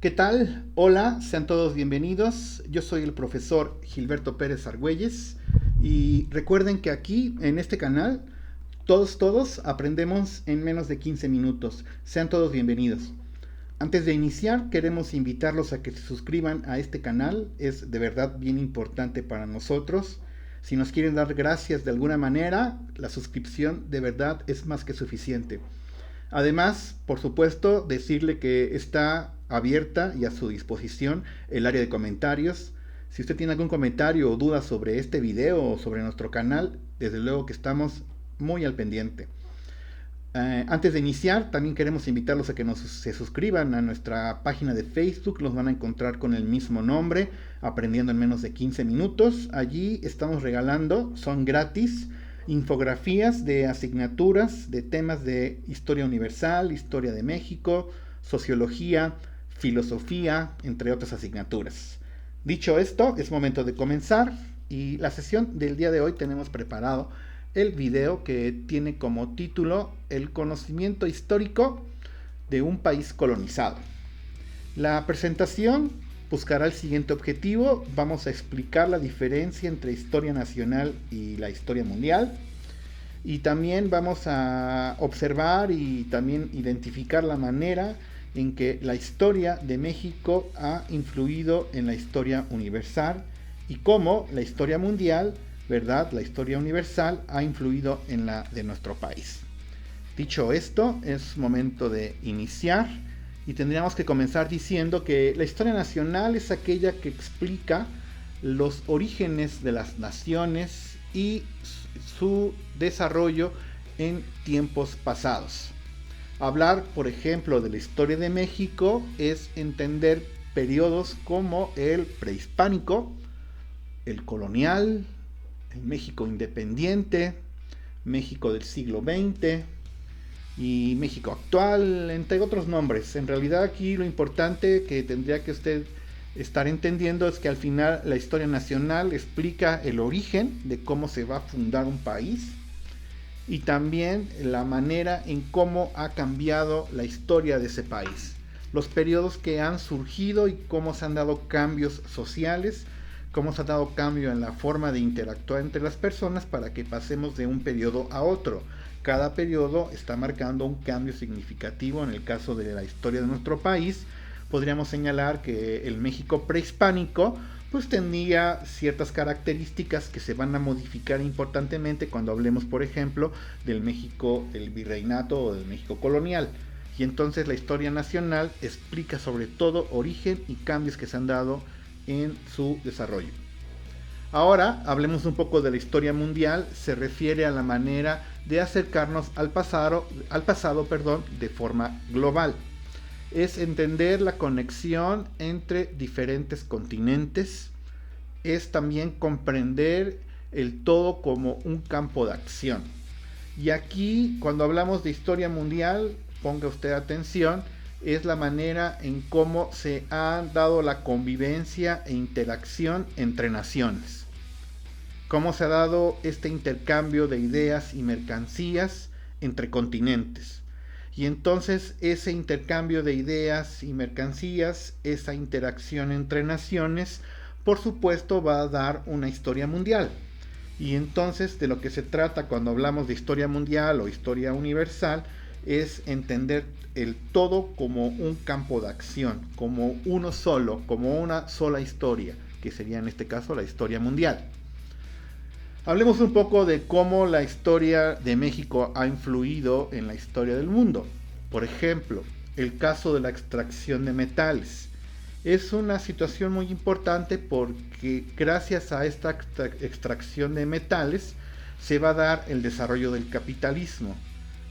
¿Qué tal? Hola, sean todos bienvenidos. Yo soy el profesor Gilberto Pérez Argüelles y recuerden que aquí en este canal todos aprendemos en menos de 15 minutos. Sean todos bienvenidos. Antes de iniciar, queremos invitarlos a que se suscriban a este canal. Es de verdad bien importante para nosotros. Si nos quieren dar gracias de alguna manera, la suscripción de verdad es más que suficiente. Además, por supuesto, decirle que está abierta y a su disposición el área de comentarios. Si usted tiene algún comentario o duda sobre este video o sobre nuestro canal, desde luego que estamos muy al pendiente. Antes de iniciar, también queremos invitarlos a que se suscriban a nuestra página de Facebook. Los van a encontrar con el mismo nombre, Aprendiendo en menos de 15 minutos. Allí estamos regalando, son gratis, infografías de asignaturas de temas de historia universal, historia de México, sociología, filosofía, entre otras asignaturas. Dicho esto, es momento de comenzar y la sesión del día de hoy tenemos preparado el video que tiene como título El conocimiento histórico de un país colonizado. La presentación buscará el siguiente objetivo. Vamos a explicar la diferencia entre historia nacional y la historia mundial. Y también vamos a observar y también identificar la manera en que la historia de México ha influido en la historia universal y cómo la historia mundial, ¿verdad? La historia universal ha influido en la de nuestro país. Dicho esto, es momento de iniciar y tendríamos que comenzar diciendo que la historia nacional es aquella que explica los orígenes de las naciones y su desarrollo en tiempos pasados. Hablar, por ejemplo, de la historia de México es entender periodos como el prehispánico, el colonial, el México independiente, México del siglo XX y México actual, entre otros nombres. En realidad aquí lo importante que tendría que usted estar entendiendo es que al final la historia nacional explica el origen de cómo se va a fundar un país y también la manera en cómo ha cambiado la historia de ese país, los periodos que han surgido y cómo se han dado cambios sociales, cómo se ha dado cambio en la forma de interactuar entre las personas para que pasemos de un periodo a otro. Cada periodo está marcando un cambio significativo. En el caso de la historia de nuestro país, podríamos señalar que el México prehispánico pues tenía ciertas características que se van a modificar importantemente cuando hablemos, por ejemplo, del México del virreinato o del México colonial. Y entonces la historia nacional explica sobre todo origen y cambios que se han dado en su desarrollo. Ahora hablemos un poco de la historia mundial. Se refiere a la manera de acercarnos al pasado, de forma global. Es entender la conexión entre diferentes continentes, es también comprender el todo como un campo de acción. Y aquí, cuando hablamos de historia mundial, ponga usted atención, es la manera en cómo se ha dado la convivencia e interacción entre naciones. Cómo se ha dado este intercambio de ideas y mercancías entre continentes. Y entonces ese intercambio de ideas y mercancías, esa interacción entre naciones, por supuesto va a dar una historia mundial. Y entonces de lo que se trata cuando hablamos de historia mundial o historia universal es entender el todo como un campo de acción, como uno solo, como una sola historia, que sería en este caso la historia mundial. Hablemos un poco de cómo la historia de México ha influido en la historia del mundo. Por ejemplo, el caso de la extracción de metales. Es una situación muy importante porque gracias a esta extracción de metales se va a dar el desarrollo del capitalismo.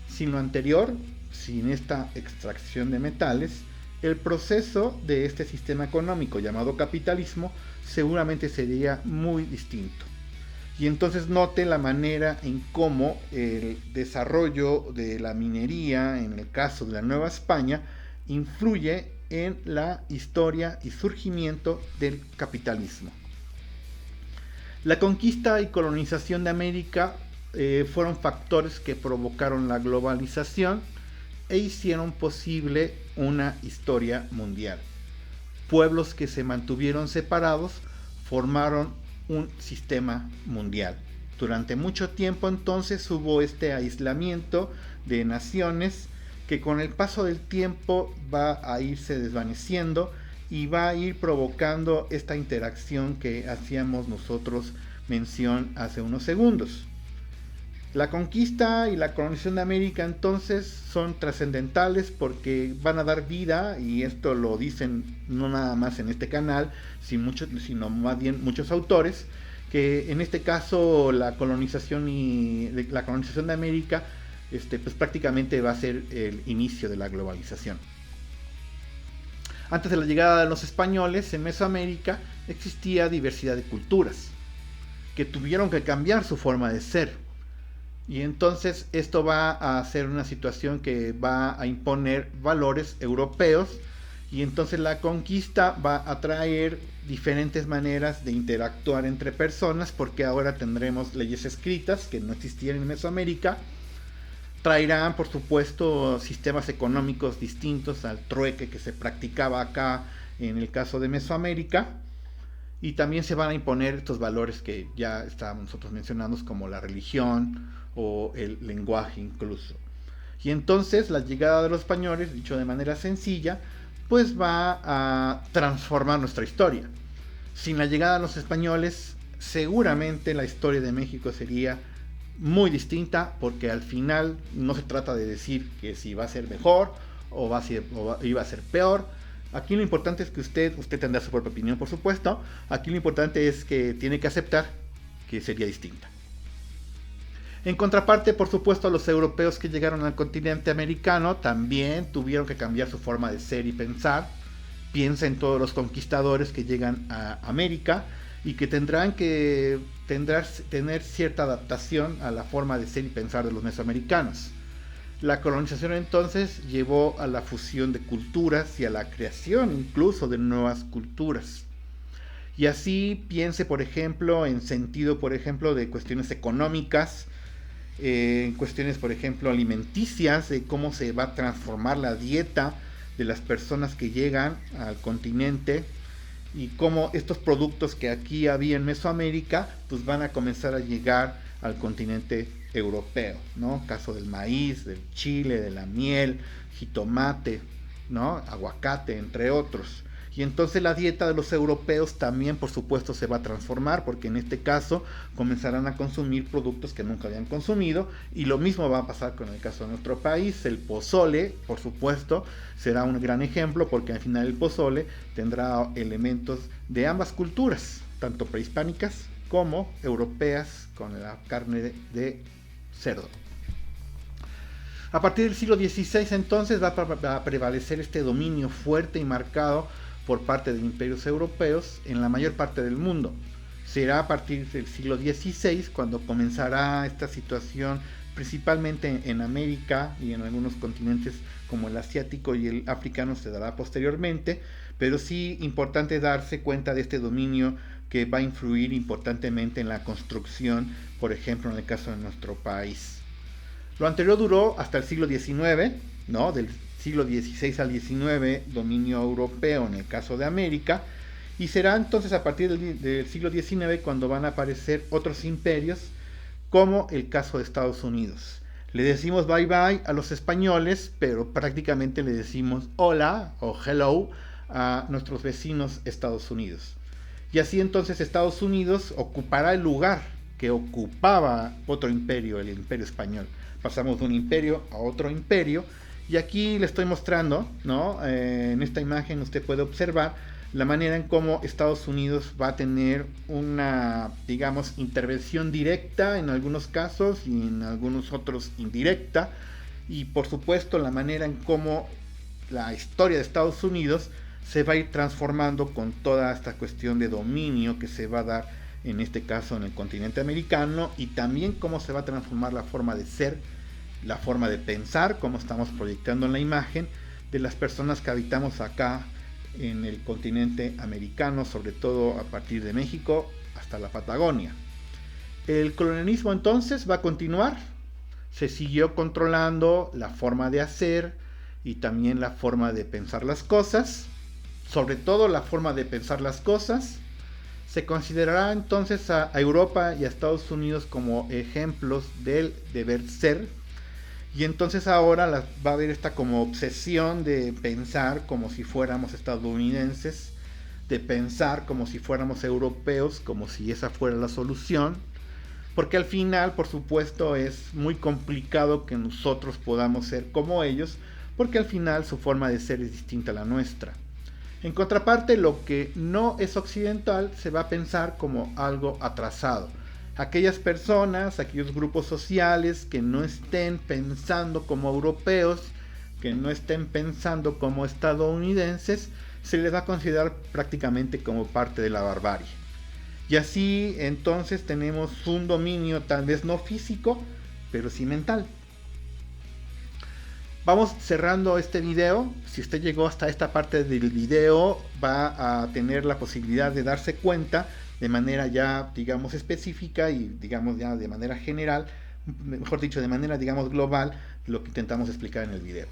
Sin lo anterior, sin esta extracción de metales, el proceso de este sistema económico llamado capitalismo seguramente sería muy distinto. Y entonces note la manera en cómo el desarrollo de la minería, en el caso de la Nueva España, influye en la historia y surgimiento del capitalismo. La conquista y colonización de América fueron factores que provocaron la globalización e hicieron posible una historia mundial. pueblos que se mantuvieron separados formaron un sistema mundial. Durante mucho tiempo entonces hubo este aislamiento de naciones que con el paso del tiempo va a irse desvaneciendo y va a ir provocando esta interacción que hacíamos nosotros mención hace unos segundos. La conquista y la colonización de América entonces son trascendentales porque van a dar vida, y esto lo dicen no nada más en este canal, sino más bien muchos autores, que en este caso la colonización de América pues prácticamente va a ser el inicio de la globalización. Antes de la llegada de los españoles en Mesoamérica existía diversidad de culturas que tuvieron que cambiar su forma de ser. Y entonces esto va a ser una situación que va a imponer valores europeos, y entonces la conquista va a traer diferentes maneras de interactuar entre personas, porque ahora tendremos leyes escritas que no existían en Mesoamérica. Traerán, por supuesto, sistemas económicos distintos al trueque que se practicaba acá en el caso de Mesoamérica. Y también se van a imponer estos valores que ya estábamos nosotros mencionando, como la religión o el lenguaje incluso. Y entonces la llegada de los españoles, dicho de manera sencilla, pues va a transformar nuestra historia. Sin la llegada de los españoles, seguramente la historia de México sería muy distinta, porque al final no se trata de decir que si va a ser mejor o iba a ser peor. Aquí lo importante es que usted tendrá su propia opinión, por supuesto. Aquí lo importante es que tiene que aceptar que sería distinta. En contraparte, por supuesto, los europeos que llegaron al continente americano también tuvieron que cambiar su forma de ser y pensar. Piensa en todos los conquistadores que llegan a América y que tendrán que tener cierta adaptación a la forma de ser y pensar de los mesoamericanos. La colonización entonces llevó a la fusión de culturas y a la creación incluso de nuevas culturas. Y así piense, por ejemplo, en sentido, por ejemplo, de cuestiones económicas, en cuestiones, por ejemplo, alimenticias, de cómo se va a transformar la dieta de las personas que llegan al continente, y cómo estos productos que aquí había en Mesoamérica pues van a comenzar a llegar al continente europeo, ¿no? Caso del maíz, del chile, de la miel, jitomate, ¿no? Aguacate, entre otros. Y entonces la dieta de los europeos también, por supuesto, se va a transformar, porque en este caso comenzarán a consumir productos que nunca habían consumido, y lo mismo va a pasar con el caso de nuestro país. El pozole, por supuesto, será un gran ejemplo, porque al final el pozole tendrá elementos de ambas culturas, tanto prehispánicas como europeas, con la carne de cerdo. A partir del siglo XVI entonces va a prevalecer este dominio fuerte y marcado por parte de imperios europeos en la mayor parte del mundo. Será a partir del siglo XVI cuando comenzará esta situación, principalmente en América y en algunos continentes como el asiático y el africano se dará posteriormente, pero sí importante darse cuenta de este dominio que va a influir importantemente en la construcción, por ejemplo, en el caso de nuestro país. Lo anterior duró hasta el siglo XIX, ¿no? Del siglo XVI al XIX, dominio europeo en el caso de América, y será entonces a partir del siglo XIX cuando van a aparecer otros imperios, como el caso de Estados Unidos. Le decimos bye bye a los españoles, pero prácticamente le decimos hola o hello a nuestros vecinos Estados Unidos. Y así entonces Estados Unidos ocupará el lugar que ocupaba otro imperio, el imperio español. Pasamos de un imperio a otro imperio, y aquí le estoy mostrando, ¿no? En esta imagen usted puede observar la manera en cómo Estados Unidos va a tener una, digamos, intervención directa en algunos casos y en algunos otros indirecta, y por supuesto la manera en cómo la historia de Estados Unidos se va a ir transformando con toda esta cuestión de dominio que se va a dar en este caso en el continente americano, y también cómo se va a transformar la forma de ser, la forma de pensar, como estamos proyectando en la imagen, de las personas que habitamos acá en el continente americano, sobre todo a partir de México hasta la Patagonia. El colonialismo entonces va a continuar, se siguió controlando la forma de hacer y también la forma de pensar las cosas, sobre todo la forma de pensar las cosas. Se considerará entonces a Europa y a Estados Unidos como ejemplos del deber ser. Y entonces ahora va a haber esta como obsesión de pensar como si fuéramos estadounidenses, de pensar como si fuéramos europeos, como si esa fuera la solución. Porque al final, por supuesto, es muy complicado que nosotros podamos ser como ellos, porque al final su forma de ser es distinta a la nuestra. En contraparte, lo que no es occidental se va a pensar como algo atrasado. Aquellas personas, aquellos grupos sociales que no estén pensando como europeos, que no estén pensando como estadounidenses, se les va a considerar prácticamente como parte de la barbarie. Y así entonces tenemos un dominio tal vez no físico, pero sí mental. Vamos cerrando este video. Si usted llegó hasta esta parte del video, va a tener la posibilidad de darse cuenta de manera ya, digamos, específica y, digamos, ya de manera general, mejor dicho, de manera, digamos, global, lo que intentamos explicar en el video.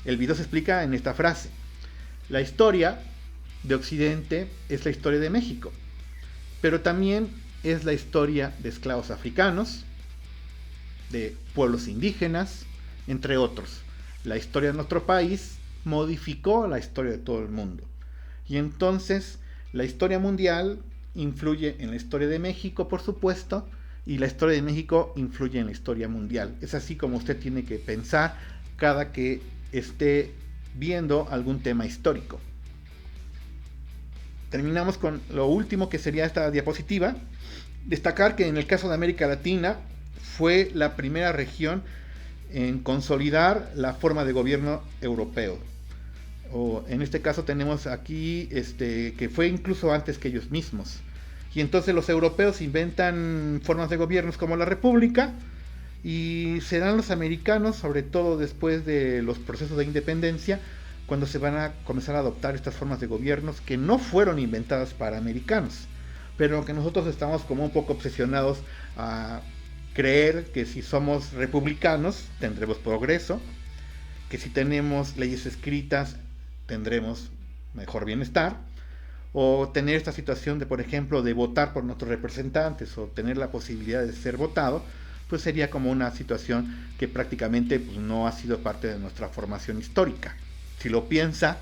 El video se explica en esta frase. La historia de Occidente es la historia de México, pero también es la historia de esclavos africanos, de pueblos indígenas, entre otros. La historia de nuestro país modificó la historia de todo el mundo. Y entonces la historia mundial influye en la historia de México, por supuesto, y la historia de México influye en la historia mundial. Es así como usted tiene que pensar cada que esté viendo algún tema histórico. Terminamos con lo último que sería esta diapositiva. Destacar que en el caso de América Latina fue la primera región en consolidar la forma de gobierno europeo. O en este caso tenemos aquí que fue incluso antes que ellos mismos. Y entonces los europeos inventan formas de gobiernos como la república, y serán los americanos, sobre todo después de los procesos de independencia, cuando se van a comenzar a adoptar estas formas de gobiernos que no fueron inventadas para americanos, pero que nosotros estamos como un poco obsesionados a creer que si somos republicanos tendremos progreso, que si tenemos leyes escritas tendremos mejor bienestar, o tener esta situación de, por ejemplo, de votar por nuestros representantes o tener la posibilidad de ser votado, pues sería como una situación que prácticamente pues, no ha sido parte de nuestra formación histórica. Si lo piensa,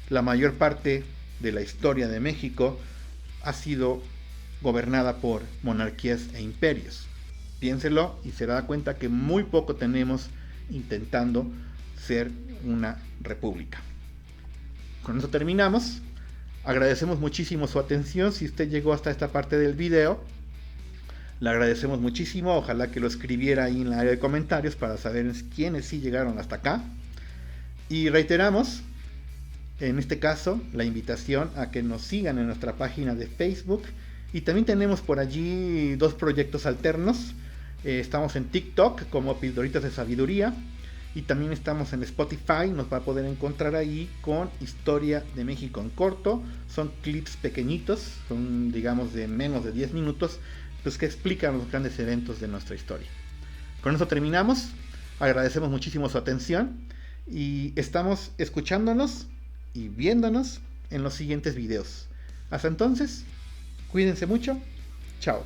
la mayor parte de la historia de México ha sido gobernada por monarquías e imperios. Piénselo y se da cuenta que muy poco tenemos intentando ser una república. Con eso terminamos. Agradecemos muchísimo su atención. Si usted llegó hasta esta parte del video, le agradecemos muchísimo. Ojalá que lo escribiera ahí en la área de comentarios para saber quiénes sí llegaron hasta acá. Y reiteramos, en este caso, la invitación a que nos sigan en nuestra página de Facebook. Y también tenemos por allí dos proyectos alternos. Estamos en TikTok como Pildoritas de Sabiduría. Y también estamos en Spotify. Nos va a poder encontrar ahí con Historia de México en corto. Son clips pequeñitos. Son, digamos, de menos de 10 minutos. Pues que explican los grandes eventos de nuestra historia. Con eso terminamos. Agradecemos muchísimo su atención. Y estamos escuchándonos y viéndonos en los siguientes videos. Hasta entonces, cuídense mucho. Chao.